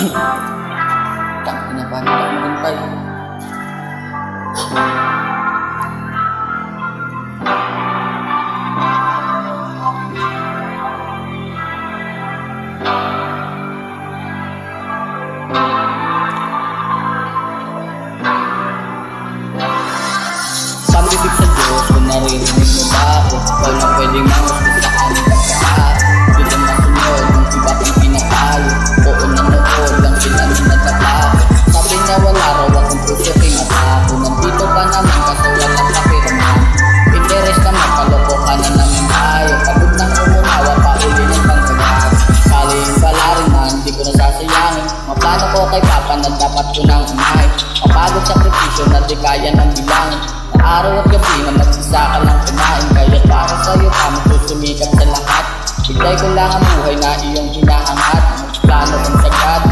Tangin na paano ako maghintay. Pag-ibig sa Diyos, kung naririnig mo ba ako, ikaw na pwedeng mangas sa aning pagkakaat. Hindi na sunod, yung iba pang pinakayo. Oo, nanood lang sila nung nagkapako. Sabi na wala raw akong puso pinatako. Nandito pa naman kaso walang kapiraman. Interes naman, kalokohan na naman tayo. Pagod nang umunawa pa uli ng pangkagat. Kaling wala rin man, hindi ko nasasayangin. Maplano ko kay Papa na dapat ko nang unahin. Mapagod sakripisyo na di kaya ng bilangin. Araw at gabi na mag-isa ka lang kumain. Kaya para sa'yo kami susumikap sa lahat. Bigay ko lang ang buhay na iyong hinahangat. Plano kong sagad,